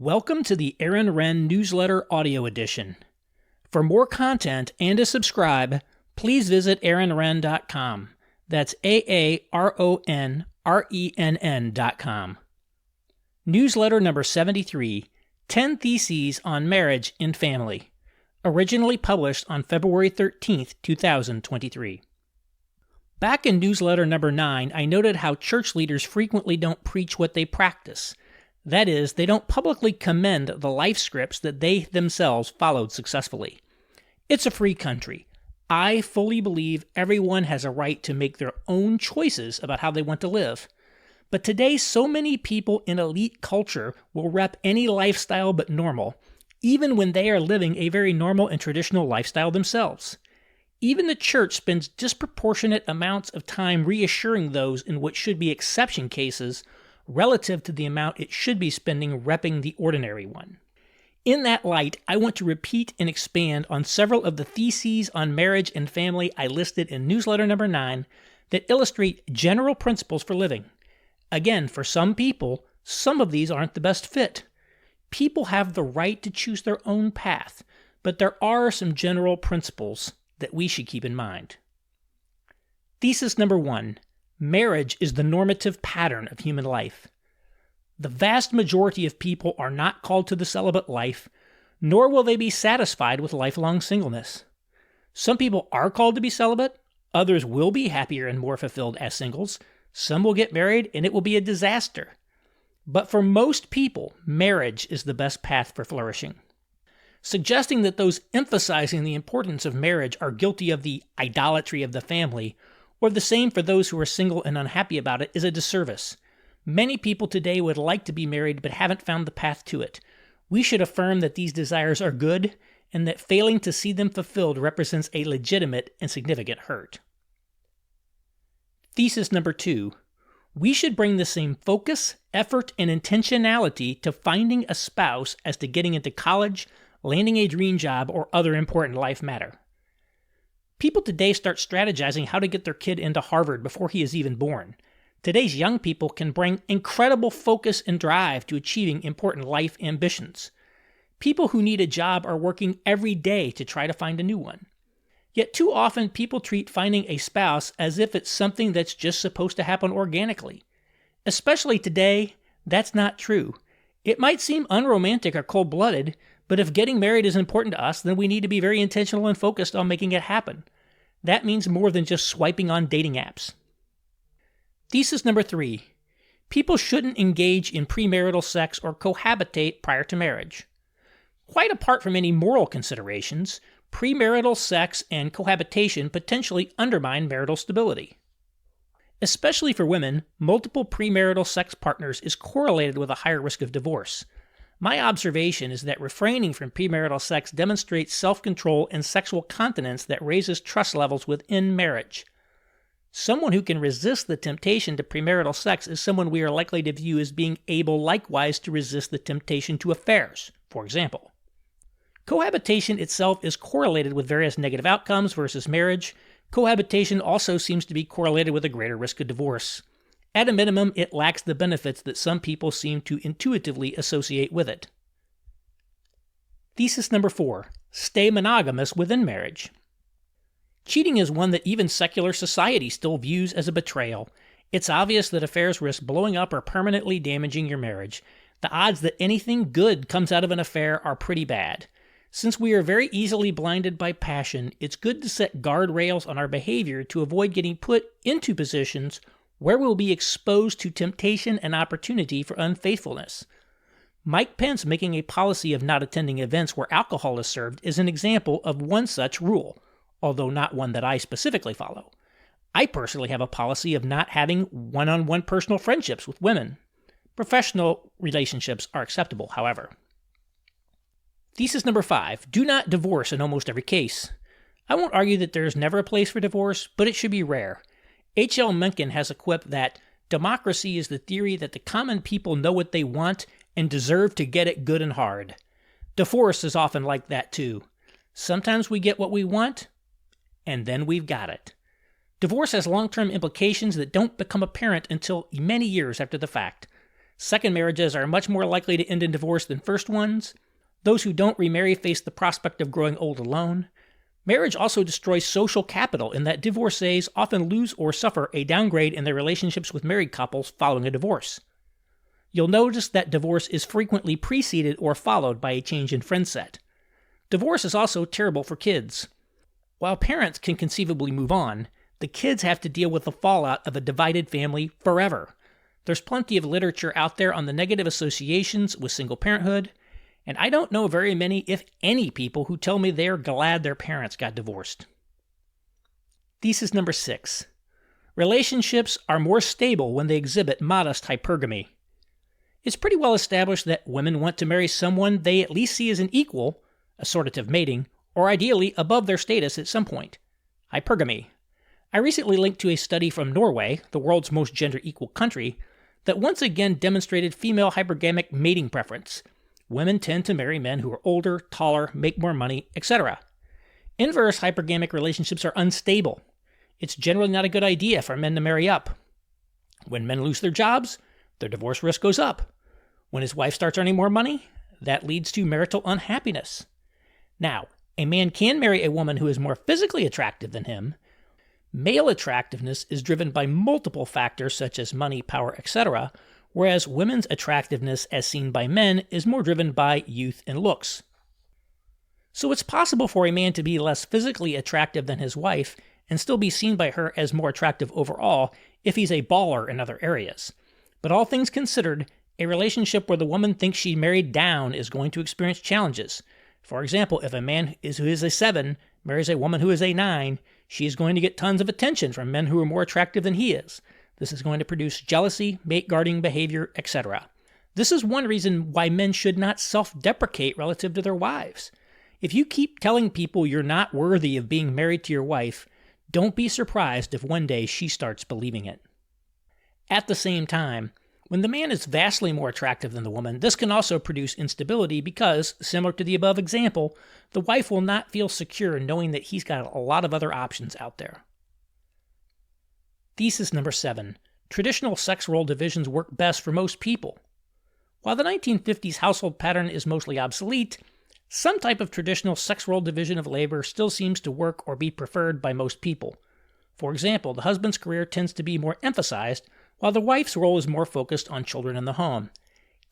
Welcome to the Aaron Wren Newsletter Audio Edition. For more content and to subscribe, please visit aaronwren.com. That's AARONRENN.com. Newsletter number 73, 10 Theses on Marriage and Family. Originally published on February 13, 2023. Back in newsletter number 9, I noted how church leaders frequently don't preach what they practice. That is, they don't publicly commend the life scripts that they themselves followed successfully. It's a free country. I fully believe everyone has a right to make their own choices about how they want to live. But today, so many people in elite culture will rep any lifestyle but normal, even when they are living a very normal and traditional lifestyle themselves. Even the church spends disproportionate amounts of time reassuring those in what should be exception cases relative to the amount it should be spending repping the ordinary one. In that light, I want to repeat and expand on several of the theses on marriage and family I listed in newsletter number 9 that illustrate general principles for living. Again, for some people, some of these aren't the best fit. People have the right to choose their own path, but there are some general principles that we should keep in mind. Thesis number 1. Marriage is the normative pattern of human life. The vast majority of people are not called to the celibate life, nor will they be satisfied with lifelong singleness. Some people are called to be celibate, others will be happier and more fulfilled as singles, some will get married and it will be a disaster. But for most people, marriage is the best path for flourishing. Suggesting that those emphasizing the importance of marriage are guilty of the idolatry of the family, or the same for those who are single and unhappy about it, is a disservice. Many people today would like to be married but haven't found the path to it. We should affirm that these desires are good and that failing to see them fulfilled represents a legitimate and significant hurt. Thesis number 2. We should bring the same focus, effort, and intentionality to finding a spouse as to getting into college, landing a dream job, or other important life matter. People today start strategizing how to get their kid into Harvard before he is even born. Today's young people can bring incredible focus and drive to achieving important life ambitions. People who need a job are working every day to try to find a new one. Yet too often people treat finding a spouse as if it's something that's just supposed to happen organically. Especially today, that's not true. It might seem unromantic or cold-blooded, but if getting married is important to us, then we need to be very intentional and focused on making it happen. That means more than just swiping on dating apps. Thesis number 3. People shouldn't engage in premarital sex or cohabitate prior to marriage. Quite apart from any moral considerations, premarital sex and cohabitation potentially undermine marital stability. Especially for women, multiple premarital sex partners is correlated with a higher risk of divorce. My observation is that refraining from premarital sex demonstrates self-control and sexual continence that raises trust levels within marriage. Someone who can resist the temptation to premarital sex is someone we are likely to view as being able likewise to resist the temptation to affairs, for example. Cohabitation itself is correlated with various negative outcomes versus marriage. Cohabitation also seems to be correlated with a greater risk of divorce. At a minimum, it lacks the benefits that some people seem to intuitively associate with it. Thesis number 4. Stay monogamous within marriage. Cheating is one that even secular society still views as a betrayal. It's obvious that affairs risk blowing up or permanently damaging your marriage. The odds that anything good comes out of an affair are pretty bad. Since we are very easily blinded by passion, it's good to set guardrails on our behavior to avoid getting put into positions where we'll be exposed to temptation and opportunity for unfaithfulness. Mike Pence making a policy of not attending events where alcohol is served is an example of one such rule, although not one that I specifically follow. I personally have a policy of not having one-on-one personal friendships with women. Professional relationships are acceptable, however. Thesis number 5. Do not divorce in almost every case. I won't argue that there is never a place for divorce, but it should be rare. H.L. Mencken has a quip that democracy is the theory that the common people know what they want and deserve to get it good and hard. Divorce is often like that too. Sometimes we get what we want, and then we've got it. Divorce has long-term implications that don't become apparent until many years after the fact. Second marriages are much more likely to end in divorce than first ones. Those who don't remarry face the prospect of growing old alone. Marriage also destroys social capital in that divorcees often lose or suffer a downgrade in their relationships with married couples following a divorce. You'll notice that divorce is frequently preceded or followed by a change in friend set. Divorce is also terrible for kids. While parents can conceivably move on, the kids have to deal with the fallout of a divided family forever. There's plenty of literature out there on the negative associations with single parenthood, and I don't know very many, if any, people who tell me they're glad their parents got divorced. Thesis number 6. Relationships are more stable when they exhibit modest hypergamy. It's pretty well established that women want to marry someone they at least see as an equal, assortative mating, or ideally above their status at some point. Hypergamy. I recently linked to a study from Norway, the world's most gender-equal country, that once again demonstrated female hypergamic mating preference. Women tend to marry men who are older, taller, make more money, etc. Inverse hypergamic relationships are unstable. It's generally not a good idea for men to marry up. When men lose their jobs, their divorce risk goes up. When his wife starts earning more money, that leads to marital unhappiness. Now, a man can marry a woman who is more physically attractive than him. Male attractiveness is driven by multiple factors such as money, power, etc., whereas women's attractiveness as seen by men is more driven by youth and looks. So it's possible for a man to be less physically attractive than his wife and still be seen by her as more attractive overall if he's a baller in other areas. But all things considered, a relationship where the woman thinks she married down is going to experience challenges. For example, if a man who is a 7 marries a woman who is a 9, she is going to get tons of attention from men who are more attractive than he is. This is going to produce jealousy, mate-guarding behavior, etc. This is one reason why men should not self-deprecate relative to their wives. If you keep telling people you're not worthy of being married to your wife, don't be surprised if one day she starts believing it. At the same time, when the man is vastly more attractive than the woman, this can also produce instability because, similar to the above example, the wife will not feel secure knowing that he's got a lot of other options out there. Thesis number 7. Traditional sex role divisions work best for most people. While the 1950s household pattern is mostly obsolete, some type of traditional sex role division of labor still seems to work or be preferred by most people. For example, the husband's career tends to be more emphasized, while the wife's role is more focused on children in the home.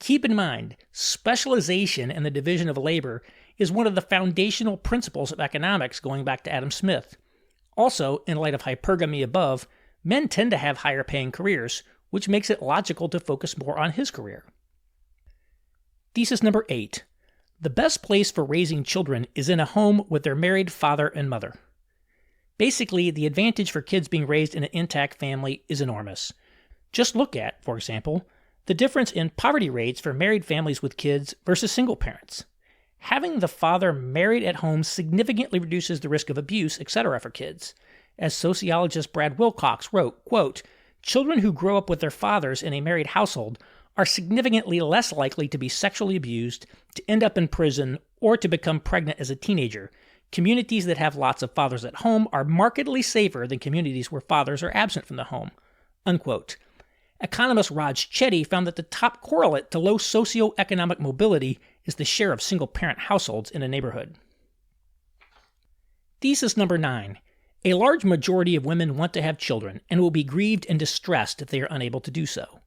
Keep in mind, specialization in the division of labor is one of the foundational principles of economics going back to Adam Smith. Also, in light of hypergamy above, men tend to have higher paying careers, which makes it logical to focus more on his career. Thesis number 8. The best place for raising children is in a home with their married father and mother. Basically, the advantage for kids being raised in an intact family is enormous. Just look at, for example, the difference in poverty rates for married families with kids versus single parents. Having the father married at home significantly reduces the risk of abuse, etc. for kids. As sociologist Brad Wilcox wrote, quote, "Children who grow up with their fathers in a married household are significantly less likely to be sexually abused, to end up in prison, or to become pregnant as a teenager. Communities that have lots of fathers at home are markedly safer than communities where fathers are absent from the home." Unquote. Economist Raj Chetty found that the top correlate to low socioeconomic mobility is the share of single-parent households in a neighborhood. Thesis number 9. A large majority of women want to have children and will be grieved and distressed if they are unable to do so.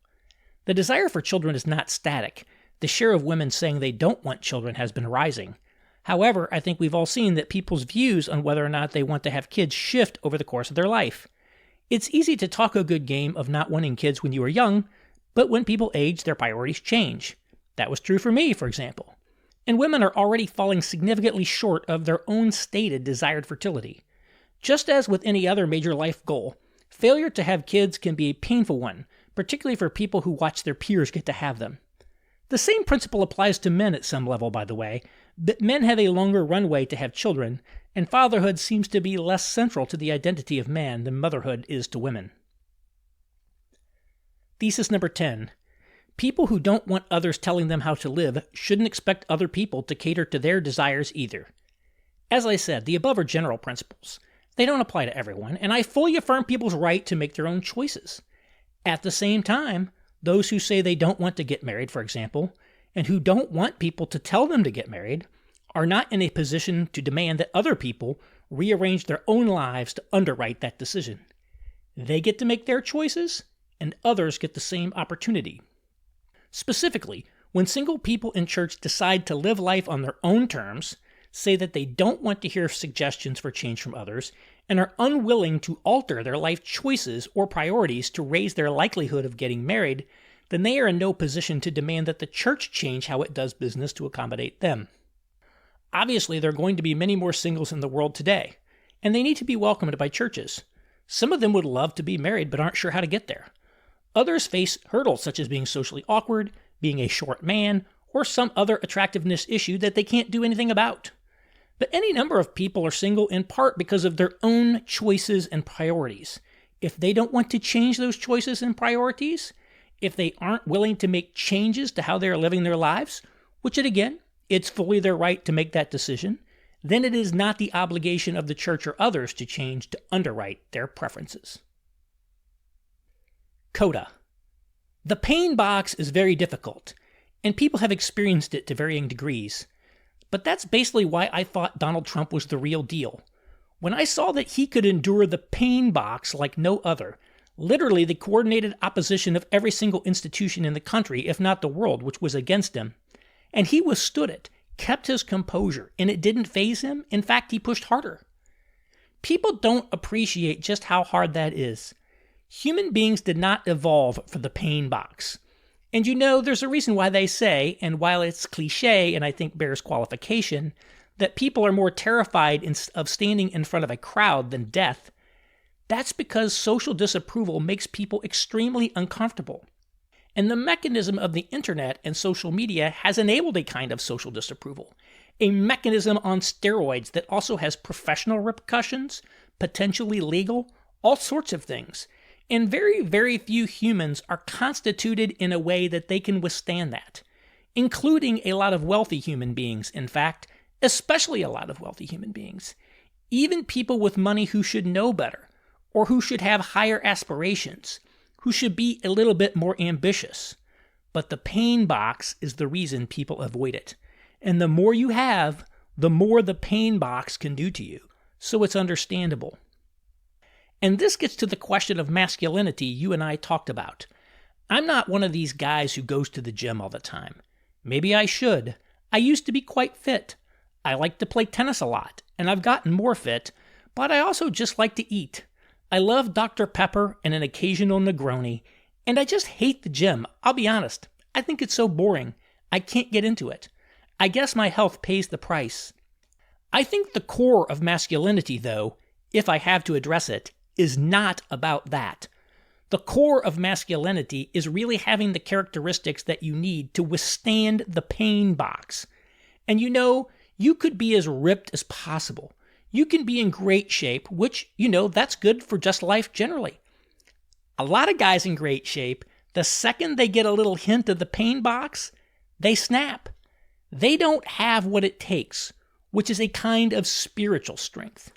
The desire for children is not static. The share of women saying they don't want children has been rising. However, I think we've all seen that people's views on whether or not they want to have kids shift over the course of their life. It's easy to talk a good game of not wanting kids when you are young, but when people age, their priorities change. That was true for me, for example. And women are already falling significantly short of their own stated desired fertility. Just as with any other major life goal, failure to have kids can be a painful one, particularly for people who watch their peers get to have them. The same principle applies to men at some level, by the way, but men have a longer runway to have children, and fatherhood seems to be less central to the identity of man than motherhood is to women. Thesis number 10. People who don't want others telling them how to live shouldn't expect other people to cater to their desires either. As I said, the above are general principles. They don't apply to everyone, and I fully affirm people's right to make their own choices. At the same time, Those who say they don't want to get married, for example, and who don't want people to tell them to get married, are not in a position to demand that other people rearrange their own lives to underwrite that decision. They get to make their choices, and others get the same opportunity. Specifically, when single people in church decide to live life on their own terms, say that they don't want to hear suggestions for change from others, and are unwilling to alter their life choices or priorities to raise their likelihood of getting married, then they are in no position to demand that the church change how it does business to accommodate them. Obviously, there are going to be many more singles in the world today, and they need to be welcomed by churches. Some of them would love to be married but aren't sure how to get there. Others face hurdles such as being socially awkward, being a short man, or some other attractiveness issue that they can't do anything about. But any number of people are single in part because of their own choices and priorities. If they don't want to change those choices and priorities, if they aren't willing to make changes to how they are living their lives, which again, it's fully their right to make that decision, then it is not the obligation of the church or others to change to underwrite their preferences. Coda. The pain box is very difficult, and people have experienced it to varying degrees. But that's basically why I thought Donald Trump was the real deal. When I saw that he could endure the pain box like no other, literally the coordinated opposition of every single institution in the country, if not the world, which was against him, and he withstood it, kept his composure, and it didn't faze him. In fact, he pushed harder. People don't appreciate just how hard that is. Human beings did not evolve for the pain box. And there's a reason why they say, and while it's cliche and I think bears qualification, that people are more terrified of standing in front of a crowd than death. That's because social disapproval makes people extremely uncomfortable. And the mechanism of the internet and social media has enabled a kind of social disapproval, a mechanism on steroids that also has professional repercussions, potentially legal, all sorts of things. And very, very few humans are constituted in a way that they can withstand that, including a lot of wealthy human beings, in fact, especially a lot of wealthy human beings. Even people with money who should know better, or who should have higher aspirations, who should be a little bit more ambitious. But the pain box is the reason people avoid it. And the more you have, the more the pain box can do to you. So it's understandable. And this gets to the question of masculinity you and I talked about. I'm not one of these guys who goes to the gym all the time. Maybe I should. I used to be quite fit. I like to play tennis a lot, and I've gotten more fit, but I also just like to eat. I love Dr. Pepper and an occasional Negroni, and I just hate the gym. I'll be honest. I think it's so boring. I can't get into it. I guess my health pays the price. I think the core of masculinity, though, if I have to address it, is not about that. The core of masculinity is really having the characteristics that you need to withstand the pain box. And you could be as ripped as possible. You can be in great shape, which, that's good for just life generally. A lot of guys in great shape, the second they get a little hint of the pain box, they snap. They don't have what it takes, which is a kind of spiritual strength.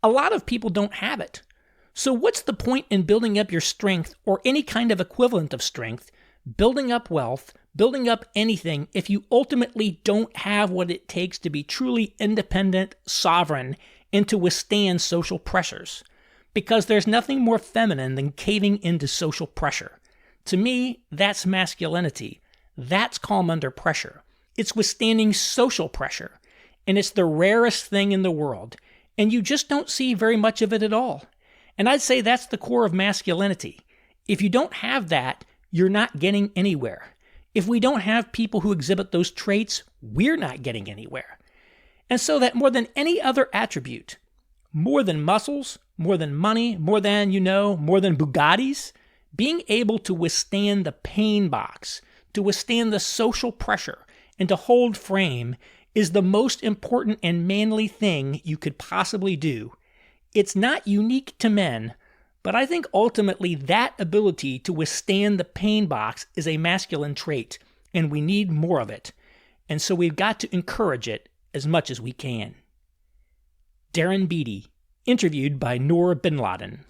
A lot of people don't have it. So what's the point in building up your strength or any kind of equivalent of strength, building up wealth, building up anything if you ultimately don't have what it takes to be truly independent, sovereign, and to withstand social pressures? Because there's nothing more feminine than caving into social pressure. To me, that's masculinity. That's calm under pressure. It's withstanding social pressure. And it's the rarest thing in the world. And you just don't see very much of it at all. And I'd say that's the core of masculinity. If you don't have that, you're not getting anywhere. If we don't have people who exhibit those traits, we're not getting anywhere. And so that more than any other attribute, more than muscles, more than money, more than Bugattis, being able to withstand the pain box, to withstand the social pressure, and to hold frame is the most important and manly thing you could possibly do. It's not unique to men, but I think ultimately that ability to withstand the pain box is a masculine trait, and we need more of it. And so we've got to encourage it as much as we can. Darren Beattie, interviewed by Noor bin Laden.